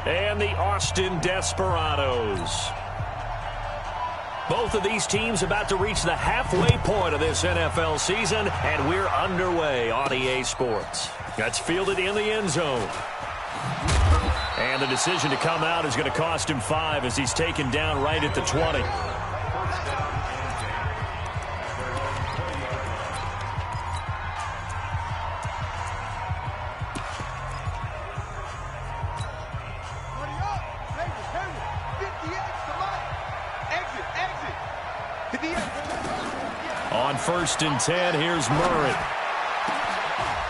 and the Austin Desperados. Both of these teams about to reach the halfway point of this NFL season, and we're underway on EA Sports. That's fielded in the end zone. And the decision to come out is going to cost him 5 as he's taken down right at the 20. On 1st and 10, here's Murray.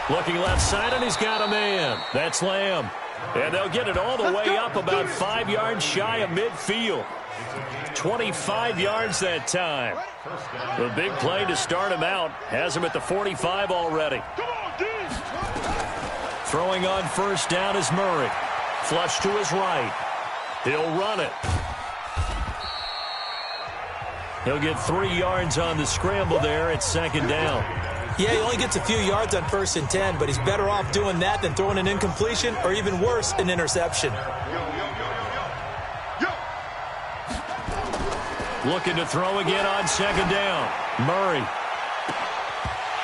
Looking left side, and he's got a man. That's Lamb. And they'll get it all the way up about 5 yards shy of midfield. 25 yards that time. The big play to start him out has him at the 45 already. Throwing on 1st down is Murray. Flush to his right. He'll run it. He'll get 3 yards on the scramble there at 2nd down. Yeah, he only gets a few yards on 1st and 10, but he's better off doing that than throwing an incompletion or even worse, an interception. Looking to throw again on 2nd down. Murray.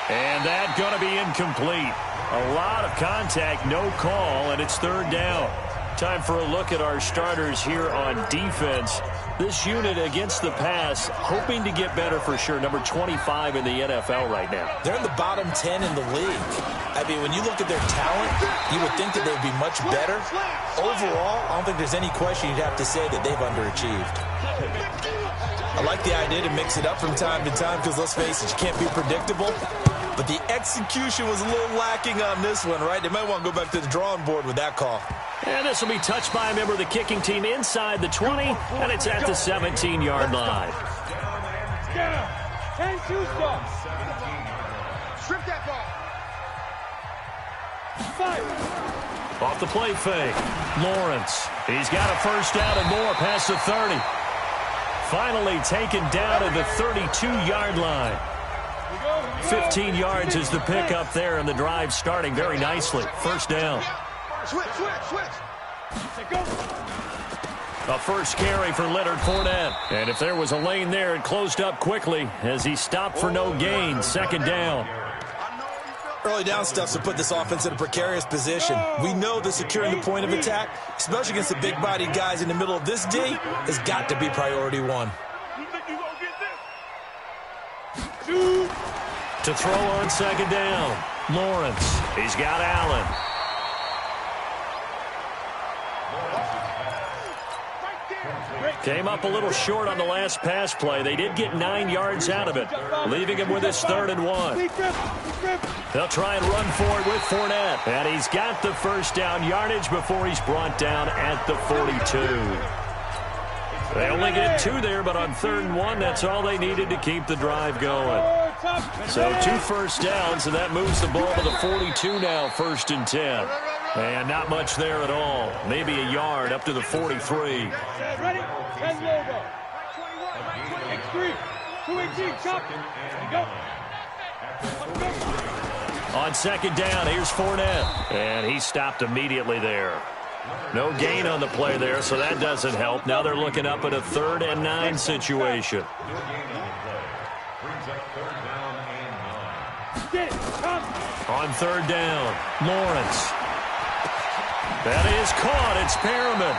And that's going to be incomplete. A lot of contact, no call, and it's 3rd down. Time for a look at our starters here on defense. This unit against the pass, hoping to get better for sure. Number 25 in the NFL right now. They're in the bottom 10 in the league. I mean, when you look at their talent, you would think that they'd be much better. Overall, I don't think there's any question you'd have to say that they've underachieved. I like the idea to mix it up from time to time because, let's face it, you can't be predictable. But the execution was a little lacking on this one, right? They might want to go back to the drawing board with that call. And this will be touched by a member of the kicking team inside the 20, and it's at the 17-yard line. Strip that ball. Off the play fake. Lawrence. He's got a 1st down and more past the 30. Finally taken down at the 32-yard line. 15 yards is the pickup there, and the drive starting very nicely. 1st down. Switch. A 1st carry for Leonard Fournette. And if there was a lane there, it closed up quickly as he stopped for no gain. 2nd down. Early down stuff to put this offense in a precarious position. We know that securing the point of attack, especially against the big-bodied guys in the middle of this D, has got to be priority 1. To throw on 2nd down. Lawrence. He's got Allen. Came up a little short on the last pass play. They did get 9 yards out of it, leaving him with his 3rd and 1. They'll try and run for it with Fournette. And he's got the 1st down yardage before he's brought down at the 42. They only get 2 there, but on 3rd and 1, that's all they needed to keep the drive going. So 2 1st downs, and that moves the ball to the 42 now, 1st and 10. And not much there at all. Maybe a yard up to the 43. Ready? 10 logo. 21, 218, chop. Go. On 2nd down, here's Fournette. And he stopped immediately there. No gain on the play there, so that doesn't help. Now they're looking up at a 3rd and 9 situation. On 3rd down, Lawrence. That is caught. It's Perriman.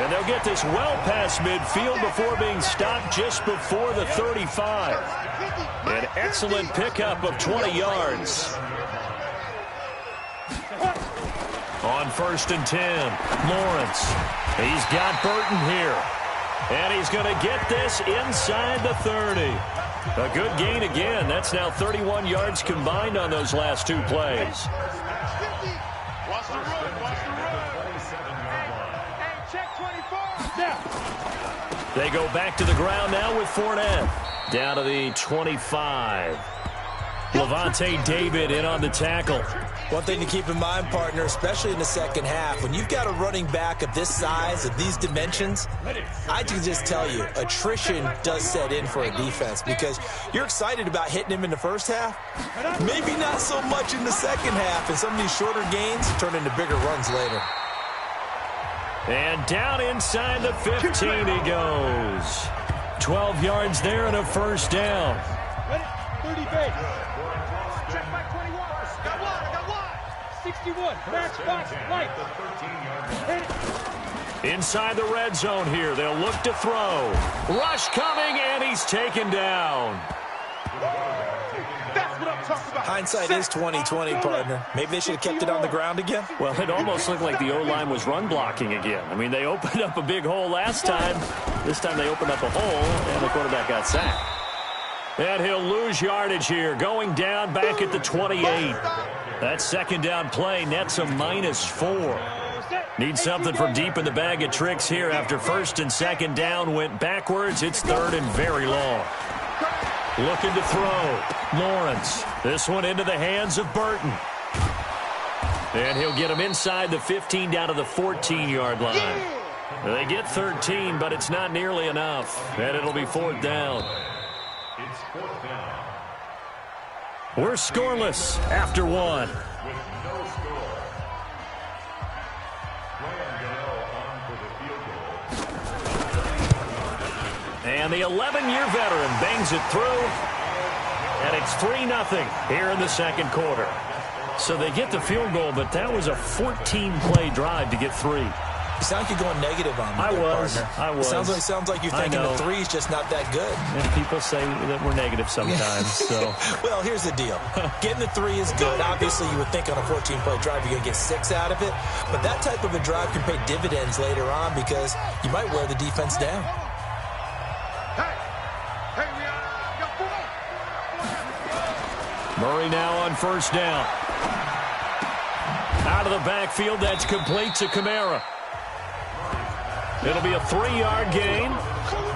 And they'll get this well past midfield before being stopped just before the 35. An excellent pickup of 20 yards. On 1st and 10, Lawrence. He's got Burton here. And he's going to get this inside the 30. A good gain again. That's now 31 yards combined on those last 2 plays. They go back to the ground now with Fournette. Down to the 25. Levante David in on the tackle. One thing to keep in mind, partner, especially in the second half, when you've got a running back of this size, of these dimensions, I can just tell you, attrition does set in for a defense because you're excited about hitting him in the first half. Maybe not so much in the second half, and some of these shorter gains turn into bigger runs later. And down inside the 15 he goes. 12 yards there and a first down. 30 base. Check by 21. Got one. 61. Back box. Right. Inside the red zone here. They'll look to throw. Rush coming, and he's taken down. That's what I'm talking about. Hindsight is 20/20, partner. Maybe they should have kept it on the ground again. Well, it almost looked like the O-line was run blocking again. I mean, they opened up a big hole last time. This time they opened up a hole, and the quarterback got sacked. And he'll lose yardage here, going down back at the 28. That second down play nets a -4. Need something from deep in the bag of tricks here after first and second down went backwards. It's third and very long. Looking to throw. Lawrence. This one into the hands of Burton. And he'll get him inside the 15 down to the 14-yard line. They get 13, but it's not nearly enough. And it'll be fourth down. It's fourth down. We're scoreless after one. With no score. Ryan Gannell on for the field goal. And the 11-year veteran bangs it through. And it's 3-0 here in the second quarter. So they get the field goal, but that was a 14-play drive to get 3. You sound like you're going negative on me. I was. Sounds like you're thinking the 3's just not that good. And people say that we're negative sometimes. So, well, here's the deal. Getting the 3 is good. Obviously, you would think on a 14-play drive you're going to get 6 out of it. But that type of a drive can pay dividends later on because you might wear the defense down. Murray now on first down. Out of the backfield, that's complete to Kamara. It'll be a 3-yard gain,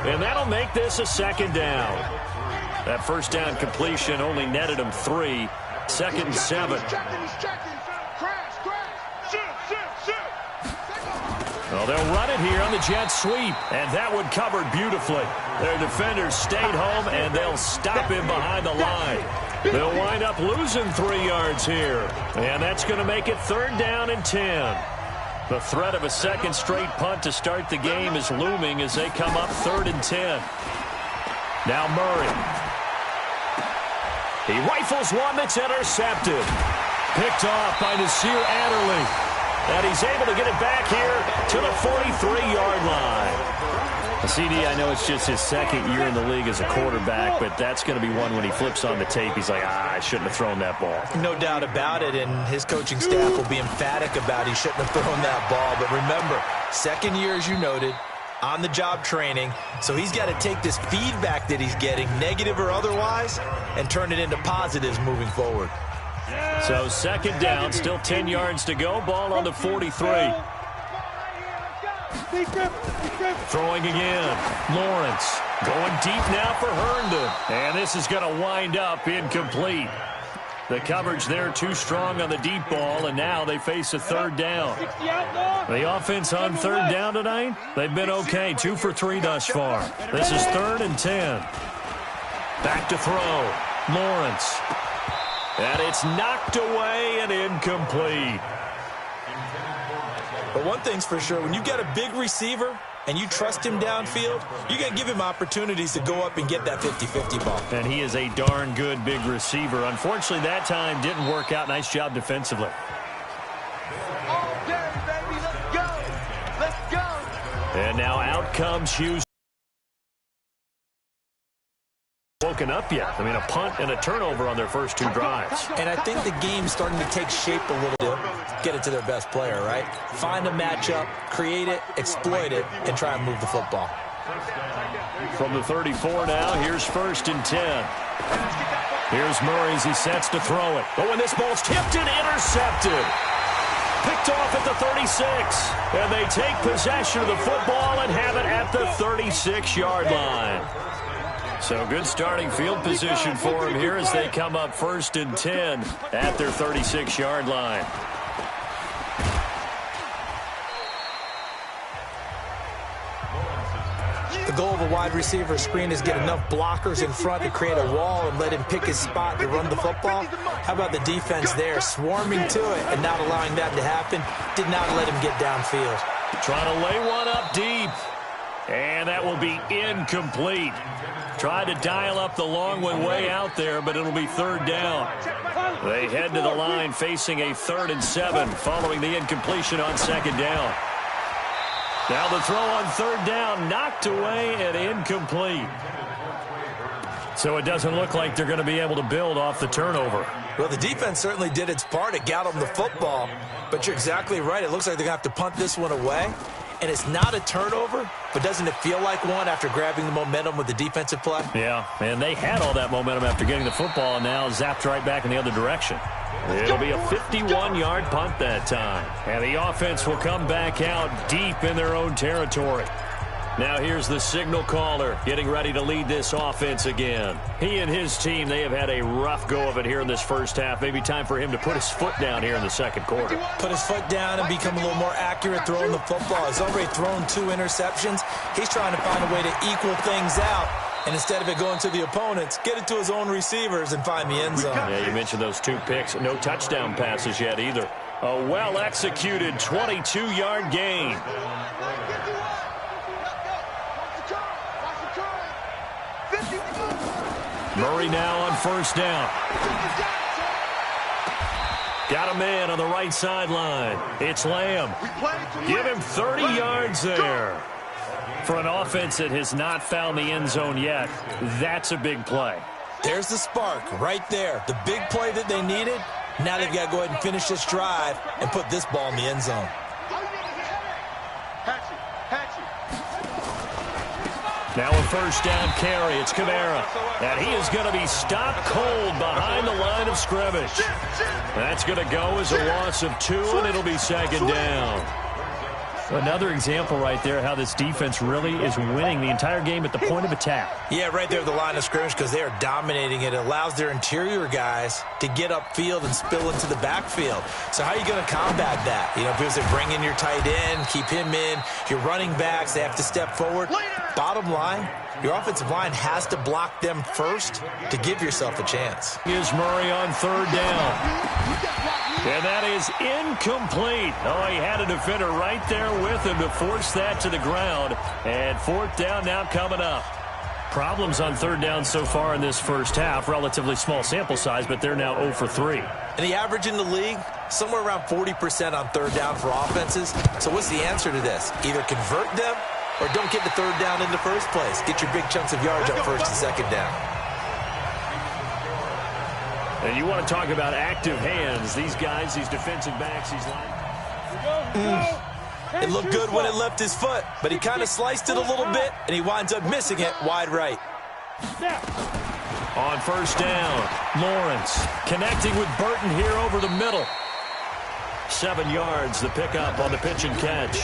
and that'll make this a second down. That first down completion only netted him 3. Second and 7. Well, they'll run it here on the jet sweep, and that one covered beautifully. Their defenders stayed home, and they'll stop him behind the line. They'll wind up losing 3 yards here, and that's going to make it third down and 10. The threat of a second straight punt to start the game is looming as they come up third and 10. Now Murray. He rifles one that's intercepted. Picked off by Nasir Adderley. And he's able to get it back here to the 43-yard line. CD, I know it's just his second year in the league as a quarterback, but that's going to be one when he flips on the tape. He's like, I shouldn't have thrown that ball. No doubt about it, and his coaching staff will be emphatic about he shouldn't have thrown that ball. But remember, second year, as you noted, on-the-job training, so he's got to take this feedback that he's getting, negative or otherwise, and turn it into positives moving forward. So second down, still 10 yards to go, ball on the 43. Throwing again. Lawrence going deep now for Herndon. And this is going to wind up incomplete. The coverage there too strong on the deep ball, and now they face a third down. The offense on third down tonight, they've been okay. 2 for 3 thus far. This is third and 10. Back to throw. Lawrence. And it's knocked away and incomplete. But one thing's for sure, when you got a big receiver and you trust him downfield, you're going to give him opportunities to go up and get that 50-50 ball. And he is a darn good big receiver. Unfortunately, that time didn't work out. Nice job defensively. All day, baby. Let's go. Let's go. And now out comes Hughes. Woken up yet. I mean, a punt and a turnover on their first 2 drives. And I think the game's starting to take shape a little bit. Get it to their best player, right? Find a matchup, create it, exploit it, and try and move the football. From the 34 now, here's first and 10. Here's Murray as he sets to throw it. But when this ball's tipped and intercepted. Picked off at the 36. And they take possession of the football and have it at the 36-yard line. So good starting field position for him here as they come up first and 10 at their 36-yard line. The goal of a wide receiver screen is get enough blockers in front to create a wall and let him pick his spot to run the football. How about the defense there, swarming to it and not allowing that to happen? Did not let him get downfield. Trying to lay one up deep. And that will be incomplete. Tried to dial up the long one way out there, but it'll be third down. They head to the line facing a 3rd and 7 following the incompletion on 2nd down. Now the throw on 3rd down, knocked away and incomplete. So it doesn't look like they're going to be able to build off the turnover. Well, the defense certainly did its part. It got them the football. But you're exactly right. It looks like they're going to have to punt this one away. And it's not a turnover, but doesn't it feel like one after grabbing the momentum with the defensive play? Yeah, and they had all that momentum after getting the football and now zapped right back in the other direction. It'll be a 51-yard punt that time. And the offense will come back out deep in their own territory. Now here's the signal caller getting ready to lead this offense again. He and his team, they have had a rough go of it here in this first half. Maybe time for him to put his foot down here in the second quarter. Put his foot down and become a little more accurate throwing the football. He's already thrown 2 interceptions. He's trying to find a way to equal things out. And instead of it going to the opponents, get it to his own receivers and find the end zone. Yeah, you mentioned those 2 picks. No touchdown passes yet either. A well-executed 22-yard gain. Murray now on 1st down. Got a man on the right sideline. It's Lamb. Give him 30 yards there. For an offense that has not found the end zone yet, that's a big play. There's the spark right there. The big play that they needed. Now they've got to go ahead and finish this drive and put this ball in the end zone. Now a 1st down carry. It's Kamara. And he is going to be stopped cold behind the line of scrimmage. That's going to go as a loss of 2, and it'll be 2nd down. Another example right there how this defense really is winning the entire game at the point of attack. Yeah, right there at the line of scrimmage because they are dominating it. It allows their interior guys to get upfield and spill into the backfield. So how are you going to combat that? You know, because they bring in your tight end, keep him in. Your running backs, they have to step forward. Bottom line, your offensive line has to block them first to give yourself a chance. Here's Murray on 3rd down. And that is incomplete. Oh, he had a defender right there with him to force that to the ground. And 4th down now coming up. Problems on 3rd down so far in this first half. Relatively small sample size, but they're now 0 for 3. And the average in the league, somewhere around 40% on 3rd down for offenses. So what's the answer to this? Either convert them or don't get the 3rd down in the first place. Get your big chunks of yards up 1st and 2nd down. And you want to talk about active hands. These guys, these defensive backs, these It looked good when it left his foot, but he kind of sliced it a little bit, and he winds up missing it wide right. On 1st down, Lawrence connecting with Burton here over the middle. 7 yards, the pickup on the pitch and catch.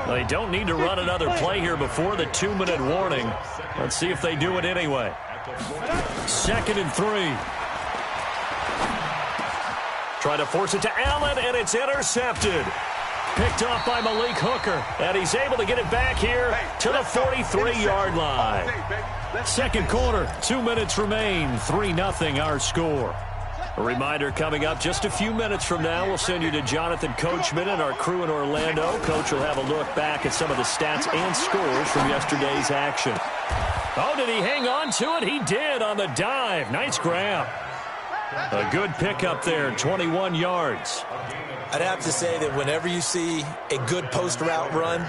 Well, they don't need to run another play here before the 2-minute warning. Let's see if they do it anyway. 2nd and 3. Try to force it to Allen, and it's intercepted. Picked off by Malik Hooker, and he's able to get it back here to the 43-yard line. 2nd quarter, 2 minutes remain, 3-0 our score. A reminder coming up just a few minutes from now, we'll send you to Jonathan Coachman and our crew in Orlando. Coach will have a look back at some of the stats and scores from yesterday's action. Oh, did he hang on to it? He did on the dive. Nice grab. A good pickup there, 21 yards. I'd have to say that whenever you see a good post route run,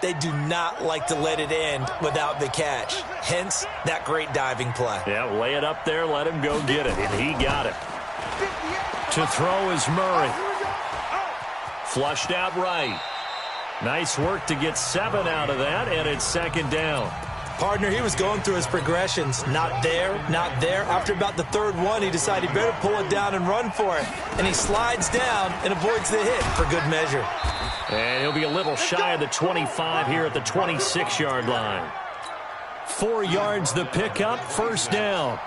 they do not like to let it end without the catch. Hence, that great diving play. Yeah, lay it up there, let him go get it, and he got it. To throw is Murray. Flushed out right. Nice work to get 7 out of that, and it's 2nd down. Partner, he was going through his progressions. Not there, not there. After about the 3rd one, he decided he better pull it down and run for it. And he slides down and avoids the hit for good measure. And he'll be a little shy of the 25 here at the 26-yard line. 4 yards the pickup, 1st down.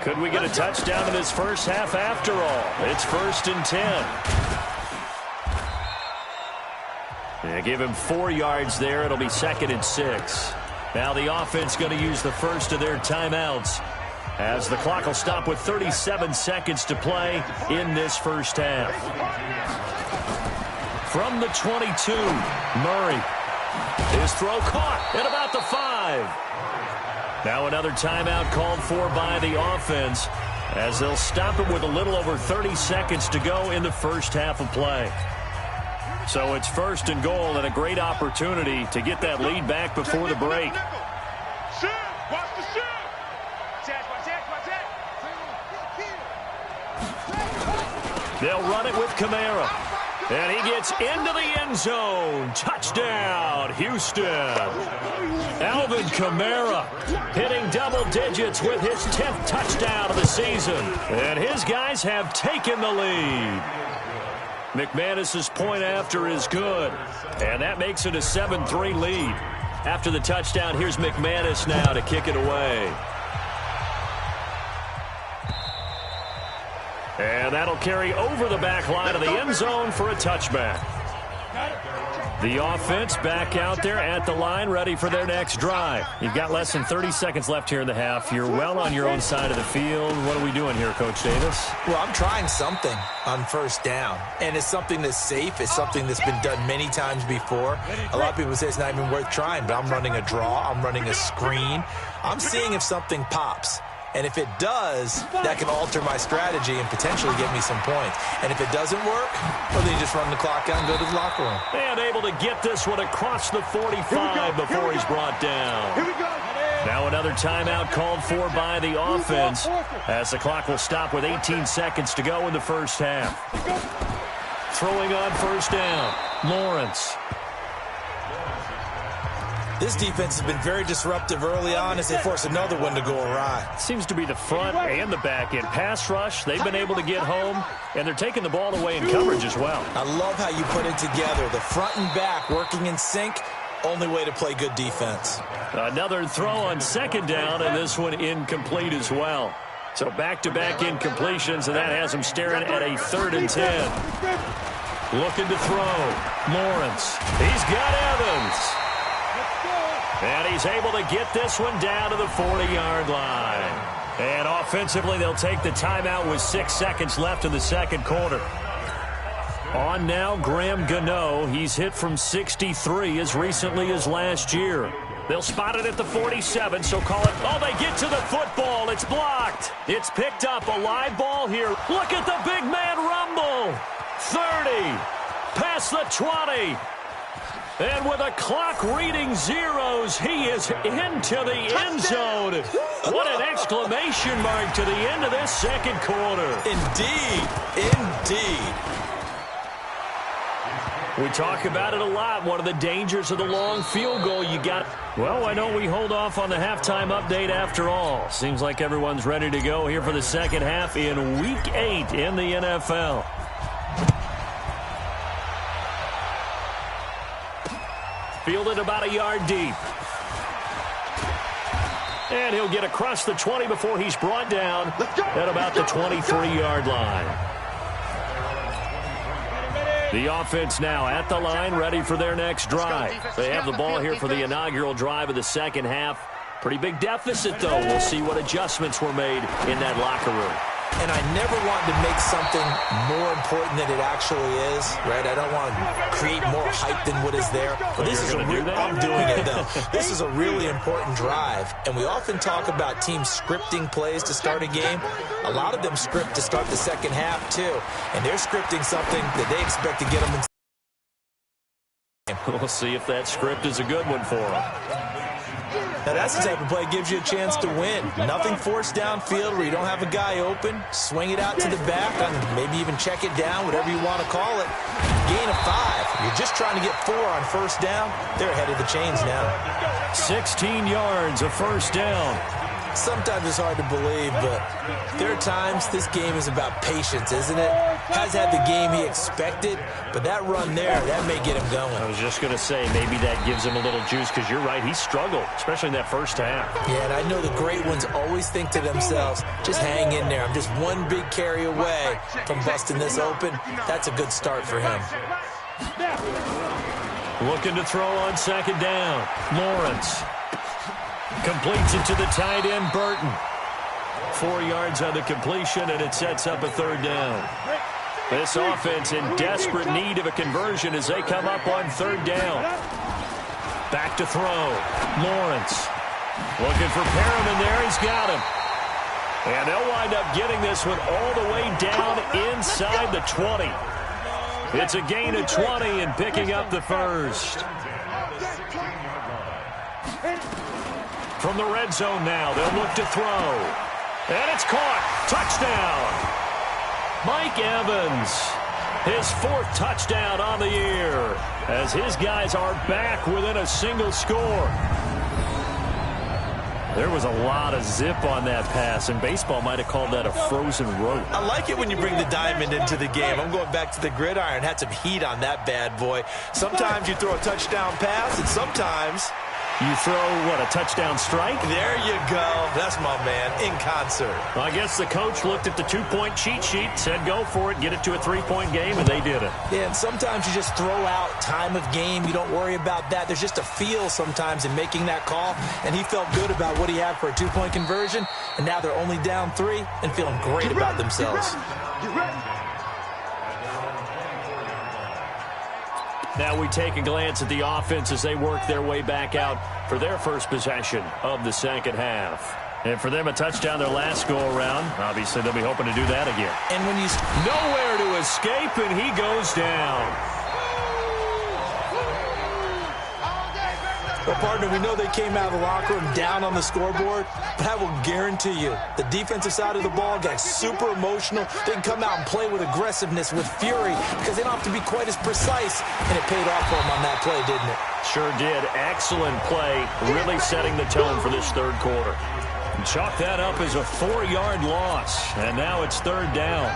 Could we get a touchdown in this first half after all? It's 1st and 10. Yeah, give him 4 yards there. It'll be 2nd and 6. Now the offense going to use the first of their timeouts as the clock will stop with 37 seconds to play in this first half. From the 22, Murray. His throw caught at about the 5. Now another timeout called for by the offense as they'll stop it with a little over 30 seconds to go in the first half of play. So it's first and goal and a great opportunity to get that lead back before the break. They'll run it with Kamara. And he gets into the end zone. Touchdown, Houston. Alvin Kamara hitting double digits with his 10th touchdown of the season. And his guys have taken the lead. McManus's point after is good. And that makes it a 7-3 lead. After the touchdown, here's McManus now to kick it away. And that'll carry over the back line of the end zone for a touchback. The offense back out there at the line, ready for their next drive. You've got less than 30 seconds left here in the half. You're well on your own side of the field. What are we doing here, Coach Davis? Well, I'm trying something on first down, and it's something that's safe. It's something that's been done many times before. A lot of people say it's not even worth trying, but I'm running a draw. I'm running a screen. I'm seeing if something pops. And if it does, that can alter my strategy and potentially get me some points. And if it doesn't work, well, then you just run the clock out and go to the locker room. And able to get this one across the 45 before he's brought down. Here we go. Now another timeout called for by the offense as the clock will stop with 18 seconds to go in the first half. Throwing on first down, Lawrence. This defense has been very disruptive early on as they force another one to go awry. Seems to be the front and the back end. Pass rush, they've been able to get home, and they're taking the ball away in coverage as well. I love how you put it together. The front and back working in sync, only way to play good defense. Another throw on second down, and this one incomplete as well. So back-to-back incompletions, and that has him staring at a 3rd and 10. Looking to throw. Lawrence. He's got Evans. And he's able to get this one down to the 40-yard line. And offensively, they'll take the timeout with 6 seconds left in the second quarter. On now, Graham Gano. He's hit from 63 as recently as last year. They'll spot it at the 47, so call it. Oh, they get to the football. It's blocked. It's picked up. A live ball here. Look at the big man rumble. 30. Past the 20. And with a clock reading zeros, he is into the end zone. What an exclamation mark to the end of this second quarter. Indeed. Indeed. We talk about it a lot. One of the dangers of the long field goal you got. Well, why don't we hold off on the halftime update after all? Seems like everyone's ready to go here for the second half in Week 8 in the NFL. Fielded about a yard deep. And he'll get across the 20 before he's brought down at about the 23-yard line. The offense now at the line, ready for their next drive. They have the ball here for the inaugural drive of the second half. Pretty big deficit, though. We'll see what adjustments were made in that locker room. And I never want to make something more important than it actually is, right? I don't want to create more hype than what is there. But this is I'm doing it, though. This is a really important drive. And we often talk about teams scripting plays to start a game. A lot of them script to start the second half, too. And they're scripting something that they expect to get them in. We'll see if that script is a good one for them. Now, that's the type of play that gives you a chance to win. Nothing forced downfield where you don't have a guy open. Swing it out to the back, and maybe even check it down, whatever you want to call it. Gain of 5. You're just trying to get 4 on first down. They're ahead of the chains now. 16 yards of first down. Sometimes it's hard to believe, but there are times this game is about patience, isn't it? Has had the game he expected, but that run there, that may get him going. I was just going to say, maybe that gives him a little juice, because you're right, he struggled, especially in that first half. Yeah, and I know the great ones always think to themselves, just hang in there. I'm just one big carry away from busting this open. That's a good start for him. Looking to throw on second down. Lawrence completes it to the tight end, Burton. 4 yards on the completion, and it sets up a third down. This offense in desperate need of a conversion as they come up on third down. Back to throw. Lawrence looking for Perriman there. He's got him. And they'll wind up getting this one all the way down inside the 20. It's a gain of 20 and picking up the first. From the red zone now, they'll look to throw. And it's caught. Touchdown. Mike Evans, his 4th touchdown on the year, as his guys are back within a single score. There was a lot of zip on that pass, and baseball might have called that a frozen rope. I like it when you bring the diamond into the game. I'm going back to the gridiron. Had some heat on that bad boy. Sometimes you throw a touchdown pass, and sometimes you throw, what, a touchdown strike? There you go. That's my man, in concert. Well, I guess the coach looked at the 2-point cheat sheet, said go for it, get it to a 3-point game, and they did it. Yeah, and sometimes you just throw out time of game. You don't worry about that. There's just a feel sometimes in making that call, and he felt good about what he had for a 2-point conversion, and now they're only down 3 and feeling great about themselves. Now we take a glance at the offense as they work their way back out for their first possession of the second half. And for them, a touchdown their last go-around. Obviously, they'll be hoping to do that again. And when you nowhere to escape, and he goes down. Well, partner, we know they came out of the locker room down on the scoreboard, but I will guarantee you the defensive side of the ball got super emotional. They can come out and play with aggressiveness, with fury, because they don't have to be quite as precise, and it paid off for them on that play, didn't it? Sure did. Excellent play, really setting the tone for this third quarter. Chalk that up as a 4-yard loss, and now it's third down.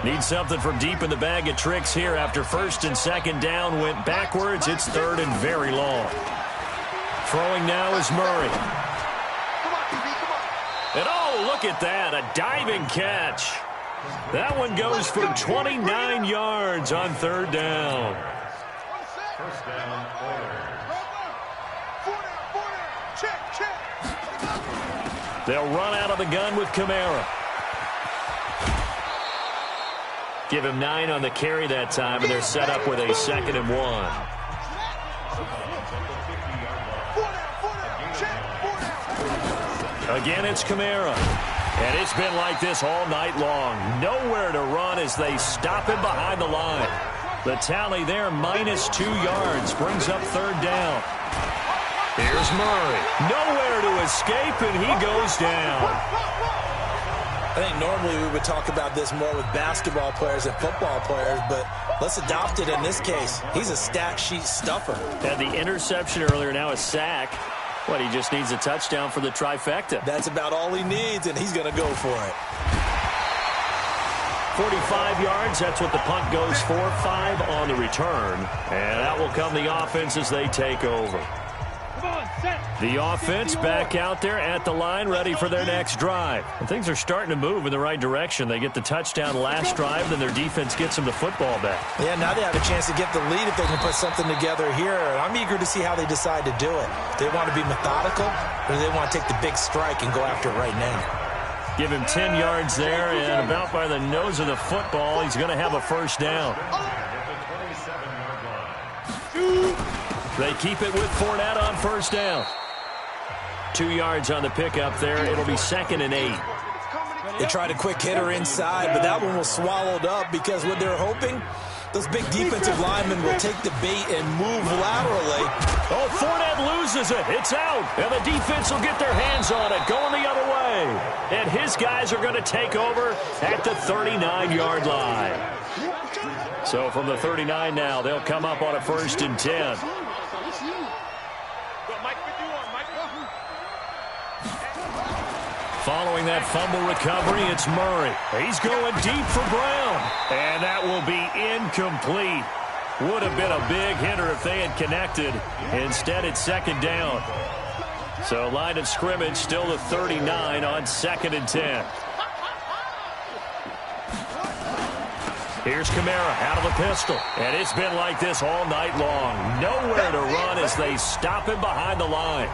Need something from deep in the bag of tricks here after first and second down went backwards. It's third and very long. Throwing now is Murray. And oh, look at that, a diving catch. That one goes for 29 yards on third down. First down, Oilers. They'll run out of the gun with Kamara. Give him 9 on the carry that time, and they're set up with a 2nd and 1. Again, it's Kamara. And it's been like this all night long. Nowhere to run as they stop him behind the line. The tally there, -2 yards, brings up third down. Here's Murray. Nowhere to escape, and he goes down. I think normally we would talk about this more with basketball players and football players, but let's adopt it in this case. He's a stat sheet stuffer. Had the interception earlier, now a sack. What, he just needs a touchdown for the trifecta. That's about all he needs, and he's going to go for it. 45 yards, that's what the punt goes for. 5 on the return. And that will come the offense as they take over. The offense back out there at the line, ready for their next drive. And things are starting to move in the right direction. They get the touchdown last drive, then their defense gets them the football back. Yeah, now they have a chance to get the lead if they can put something together here. I'm eager to see how they decide to do it. Do they want to be methodical, or do they want to take the big strike and go after it right now? Give him 10 yards there, and about by the nose of the football, he's going to have a first down. They keep it with Fournette on first down. 2 yards on the pickup there. It'll be 2nd and 8. They tried a quick hitter inside, but that one was swallowed up because what they're hoping, those big defensive linemen will take the bait and move laterally. Oh, Fournette loses it. It's out. And the defense will get their hands on it, going the other way. And his guys are going to take over at the 39-yard line. So from the 39 now, they'll come up on a 1st and 10. Following that fumble recovery, it's Murray. He's going deep for Brown. And that will be incomplete. Would have been a big hitter if they had connected. Instead, it's 2nd down. So line of scrimmage still the 39 on 2nd and 10. Here's Kamara out of the pistol. And it's been like this all night long. Nowhere to run as they stop him behind the line.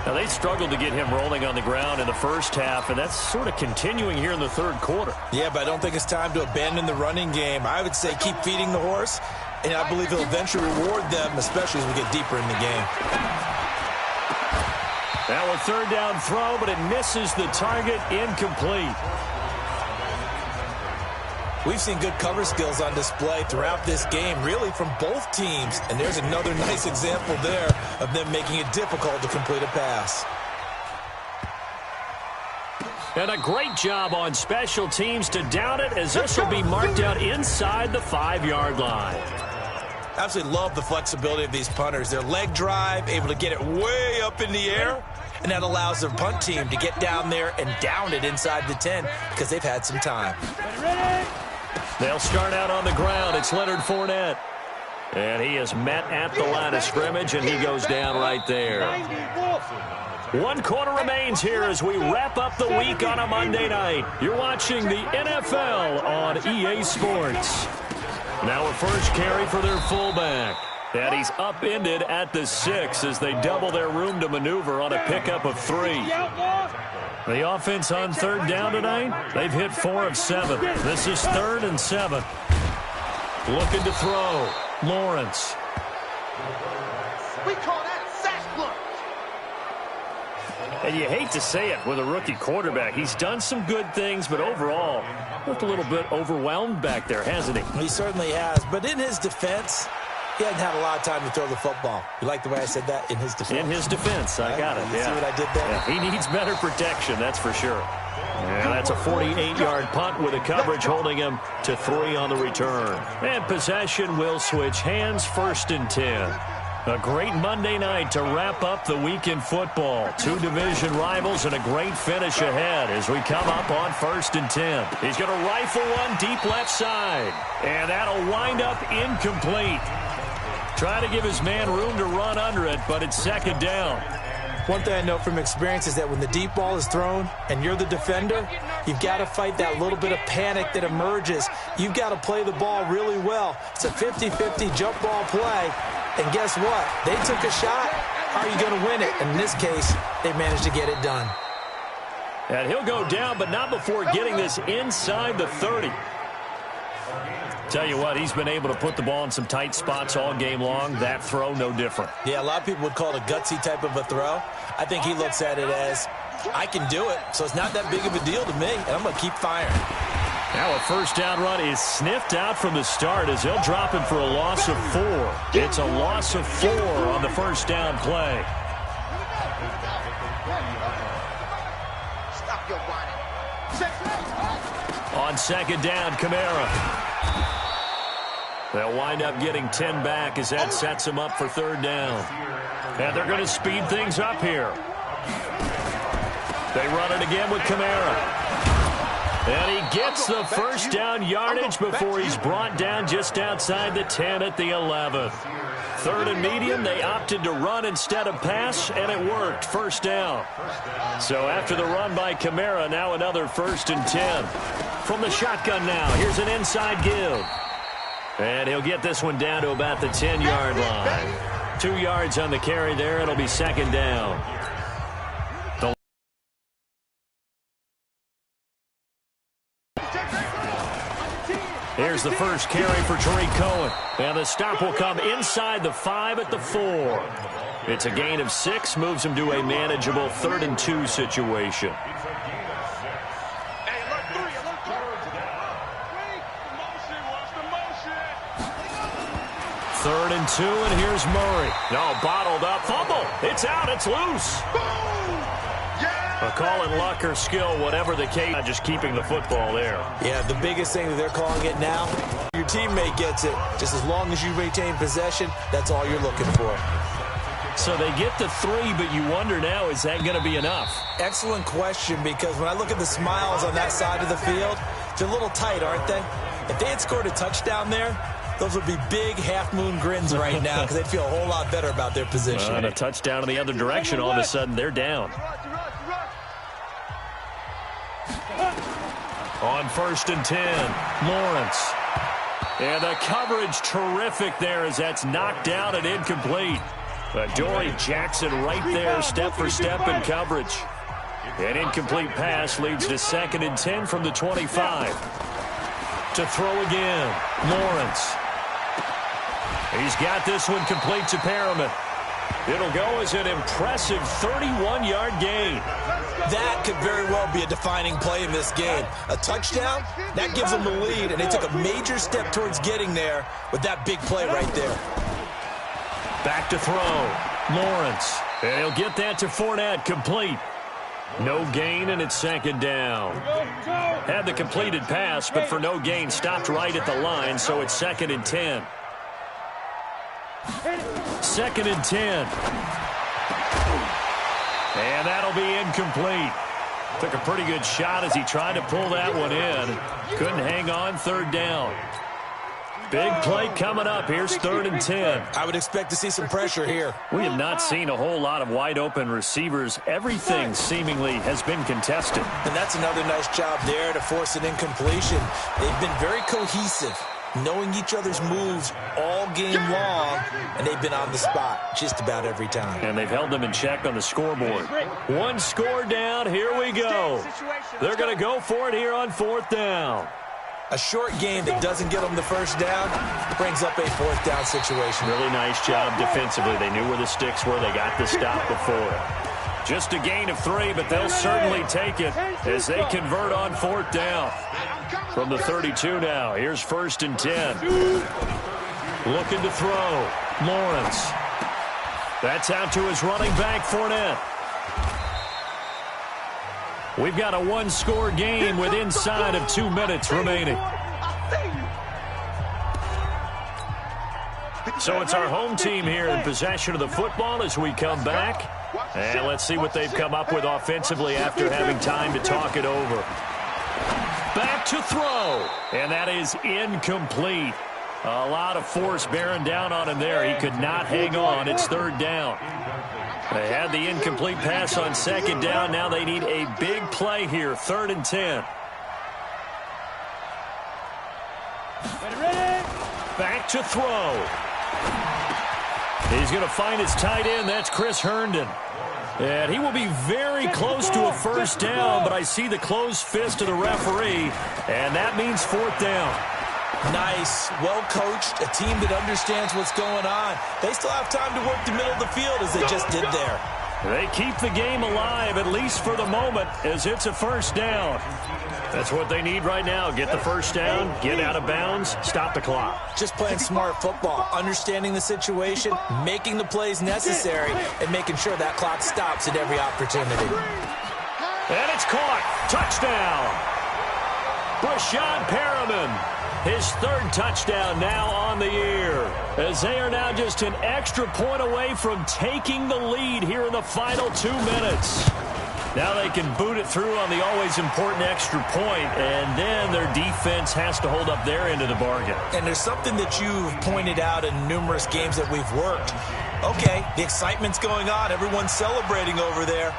Now, they struggled to get him rolling on the ground in the first half, and that's sort of continuing here in the third quarter. Yeah, but I don't think it's time to abandon the running game. I would say keep feeding the horse, and I believe he'll eventually reward them, especially as we get deeper in the game. Now a third down throw, but it misses the target, incomplete. We've seen good cover skills on display throughout this game, really from both teams. And there's another nice example there of them making it difficult to complete a pass. And a great job on special teams to down it, as this will be marked out inside the 5-yard line. Absolutely love the flexibility of these punters. Their leg drive, able to get it way up in the air, and that allows their punt team to get down there and down it inside the 10 because they've had some time. They'll start out on the ground. It's Leonard Fournette. And he is met at the line of scrimmage, and he goes down right there. 1 quarter remains here as we wrap up the week on a Monday night. You're watching the NFL on EA Sports. Now a first carry for their fullback. And he's upended at the 6 as they double their room to maneuver on a pickup of 3. The offense on third down tonight, they've hit 4 of 7. This is 3rd and 7. Looking to throw. Lawrence. We call that sack lunch. And you hate to say it with a rookie quarterback. He's done some good things, but overall, looked a little bit overwhelmed back there, hasn't he? He certainly has, but in his defense, he hasn't had a lot of time to throw the football. You like the way I said that? In his defense? In his defense. I got it. You see what I did there? Yeah, he needs better protection, that's for sure. And that's a 48-yard punt with a coverage holding him to 3 on the return. And possession will switch hands, 1st and 10. A great Monday night to wrap up the week in football. 2 division rivals and a great finish ahead as we come up on 1st and 10. He's going to rifle one deep left side. And that'll wind up incomplete. Trying to give his man room to run under it, but it's 2nd down. One thing I know from experience is that when the deep ball is thrown and you're the defender, you've got to fight that little bit of panic that emerges. You've got to play the ball really well. It's a 50-50 jump ball play. And guess what? They took a shot. How are you going to win it? And in this case, they managed to get it done. And he'll go down, but not before getting this inside the 30. Tell you what, he's been able to put the ball in some tight spots all game long. That throw, no different. Yeah, a lot of people would call it a gutsy type of a throw. I think he looks at it as, I can do it, so it's not that big of a deal to me, and I'm going to keep firing. Now a first down run is sniffed out from the start as they'll drop him for a loss of 4. It's a loss of 4 on the first down play. Stop your whining. On 2nd down, Kamara. They'll wind up getting 10 back as that sets them up for 3rd down. And they're going to speed things up here. They run it again with Kamara. And he gets the first down yardage before he's brought down just outside the 10 at the 11th. 3rd and medium, they opted to run instead of pass, and it worked. 1st down. So after the run by Kamara, now another 1st and 10. From the shotgun now, here's an inside give. And he'll get this one down to about the 10-yard line. 2 yards on the carry there. It'll be 2nd down. Here's the first carry for Tariq Cohen. And the stop will come inside the 5 at the 4. It's a gain of 6, moves him to a manageable 3rd and 2 situation. 3rd and 2, and here's Murray. No, bottled up. Fumble. It's out. It's loose. A call in luck or skill, whatever the case, just keeping the football there. Yeah, the biggest thing that they're calling it now, your teammate gets it. Just as long as you retain possession, that's all you're looking for. So they get the 3, but you wonder now, is that going to be enough? Excellent question, because when I look at the smiles on that side of the field, they're a little tight, aren't they? If they had scored a touchdown there, those would be big half-moon grins right now because they'd feel a whole lot better about their position. And a touchdown in the other direction, all of a sudden they're down. On 1st and 10, Lawrence. And the coverage terrific there as that's knocked down and incomplete. Dory Jackson right there, step for step in coverage. An incomplete pass leads to 2nd and 10 from the 25. To throw again, Lawrence. He's got this one complete to Perriman. It'll go as an impressive 31-yard gain. That could very well be a defining play in this game. A touchdown, that gives them the lead, and they took a major step towards getting there with that big play right there. Back to throw, Lawrence. And he'll get that to Fournette, complete. No gain, and it's 2nd down. Had the completed pass, but for no gain, stopped right at the line, so it's 2nd and 10. 2nd and 10. And that'll be incomplete. Took a pretty good shot as he tried to pull that one in. Couldn't hang on, 3rd down. Big play coming up. Here's 3rd and 10. I would expect to see some pressure here. We have not seen a whole lot of wide-open receivers. Everything seemingly has been contested. And that's another nice job there to force an incompletion. They've been very cohesive, knowing each other's moves all game long, and they've been on the spot just about every time. And they've held them in check on the scoreboard. One score down. Here we go. They're going to go for it here on 4th down. A short game that doesn't get them the 1st down brings up a 4th down situation. Really nice job defensively. They knew where the sticks were. They got the stop before it. Just a gain of 3, but they'll certainly take it as they convert on 4th down. From the 32 now, here's 1st and 10. Looking to throw, Lawrence. That's out to his running back, Fournette. We've got a 1-score game with inside of 2 minutes remaining. So it's our home team here in possession of the football as we come back. And let's see what they've come up with offensively after having time to talk it over. Back to throw. And that is incomplete. A lot of force bearing down on him there. He could not hang on. It's 3rd down. They had the incomplete pass on 2nd down. Now they need a big play here. 3rd and 10. Back to throw. He's going to find his tight end. That's Chris Herndon. And he will be very close to a 1st down, but I see the closed fist of the referee, and that means 4th down. Nice, well-coached, a team that understands what's going on. They still have time to work the middle of the field as they just did there. They keep the game alive, at least for the moment, as it's a 1st down. That's what they need right now. Get the 1st down, get out of bounds, stop the clock. Just playing smart football, understanding the situation, making the plays necessary, and making sure that clock stops at every opportunity. And it's caught. Touchdown. Brashad Perriman. His 3rd touchdown now on the year, as they are now just an extra point away from taking the lead here in the final 2 minutes. Now they can boot it through on the always important extra point, and then their defense has to hold up their end of the bargain. And there's something that you've pointed out in numerous games that we've worked. Okay, the excitement's going on. Everyone's celebrating over there.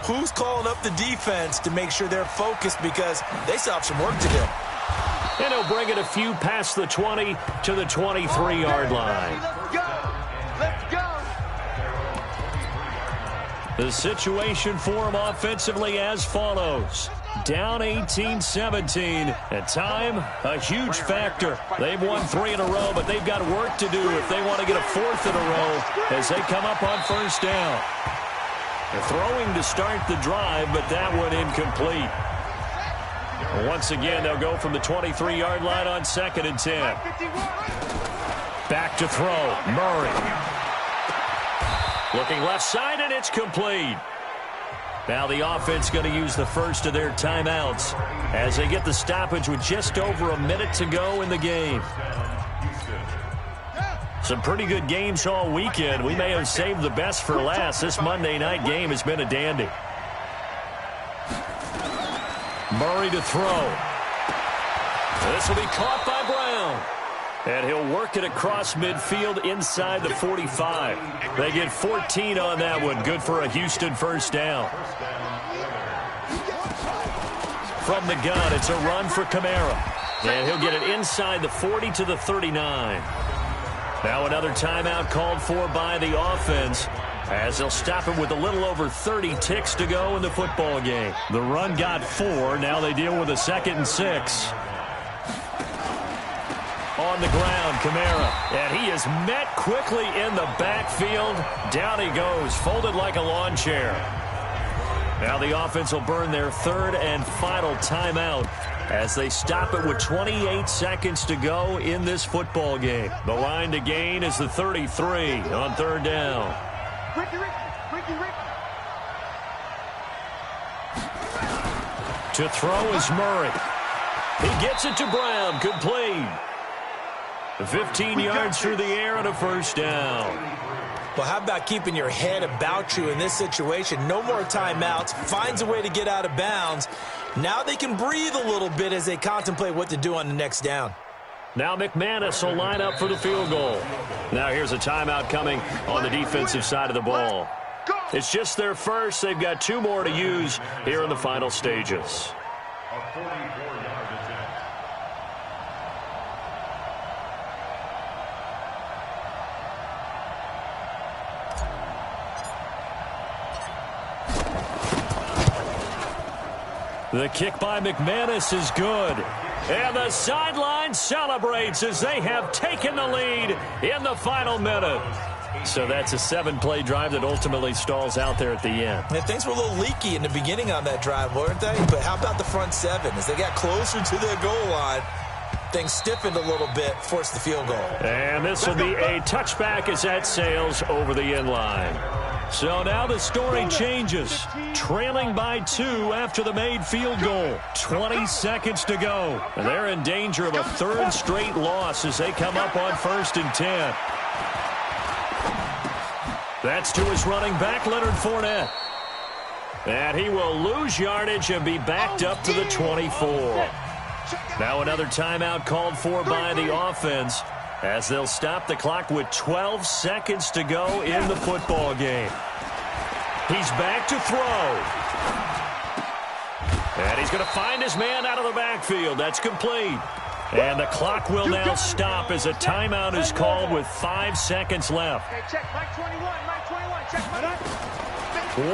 Who's calling up the defense to make sure they're focused, because they still have some work to do. And he'll bring it a few past the 20 to the 23-yard line. Let's go. Let's go. The situation for him offensively as follows. Down 18-17. At time, a huge factor. They've won 3 in a row, but they've got work to do if they want to get a 4th in a row as they come up on 1st down. They're throwing to start the drive, but that one incomplete. Once again, they'll go from the 23-yard line on 2nd and 10. Back to throw, Murray. Looking left side, and it's complete. Now the offense going to use the first of their timeouts as they get the stoppage with just over a minute to go in the game. Some pretty good games all weekend. We may have saved the best for last. This Monday night game has been a dandy. Murray to throw. This will be caught by Brown. And he'll work it across midfield inside the 45. They get 14 on that one. Good for a Houston 1st down. From the gun, it's a run for Kamara. And he'll get it inside the 40 to the 39. Now another timeout called for by the offense, as they'll stop it with a little over 30 ticks to go in the football game. The run got 4. Now they deal with a 2nd and 6. On the ground, Kamara. And he is met quickly in the backfield. Down he goes, folded like a lawn chair. Now the offense will burn their 3rd and final timeout as they stop it with 28 seconds to go in this football game. The line to gain is the 33 on 3rd down. To throw is Murray. He gets it to Brown. Complete. 15 yards through the air and a 1st down. Well, how about keeping your head about you in this situation? No more timeouts. Finds a way to get out of bounds. Now they can breathe a little bit as they contemplate what to do on the next down. Now McManus will line up for the field goal. Now here's a timeout coming on the defensive side of the ball. It's just their first. They've got 2 more to use here in the final stages. The kick by McManus is good. And the sideline celebrates as they have taken the lead in the final minute. So that's a 7-play drive that ultimately stalls out there at the end. Yeah, things were a little leaky in the beginning on that drive, weren't they? But how about the front 7? As they got closer to their goal line, things stiffened a little bit, forced the field goal. And this will be a touchback as that sails over the end line. So now the story changes. Trailing by 2 after the made field goal. 20 seconds to go. And they're in danger of a 3rd straight loss as they come up on 1st and 10. That's to his running back, Leonard Fournette. And he will lose yardage and be backed up to the 24. Now another timeout called for by the offense, as they'll stop the clock with 12 seconds to go in the football game. He's back to throw. And he's going to find his man out of the backfield. That's complete. And the clock will now stop as a timeout is called with 5 seconds left. Check, Mike 21, Mike 21, check, Mike.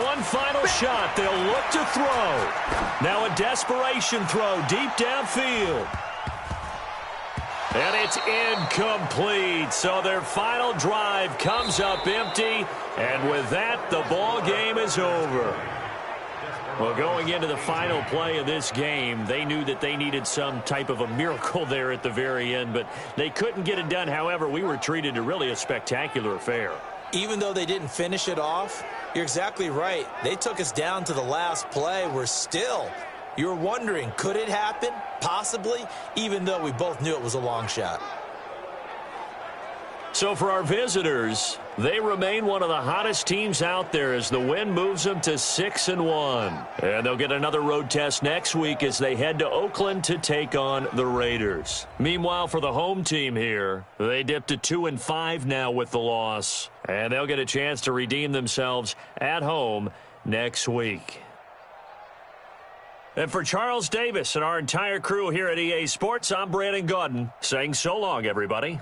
One final shot. They'll look to throw. Now a desperation throw deep downfield. And it's incomplete. So their final drive comes up empty. And with that, the ball game is over. Well, going into the final play of this game, they knew that they needed some type of a miracle there at the very end, but they couldn't get it done. However, we were treated to really a spectacular affair. Even though they didn't finish it off, you're exactly right. They took us down to the last play. We're still, you're wondering, could it happen? Possibly, even though we both knew it was a long shot. So for our visitors, they remain one of the hottest teams out there as the win moves them to 6-1. And they'll get another road test next week as they head to Oakland to take on the Raiders. Meanwhile, for the home team here, they dipped to 2-5 now with the loss. And they'll get a chance to redeem themselves at home next week. And for Charles Davis and our entire crew here at EA Sports, I'm Brandon Gaudin saying so long, everybody.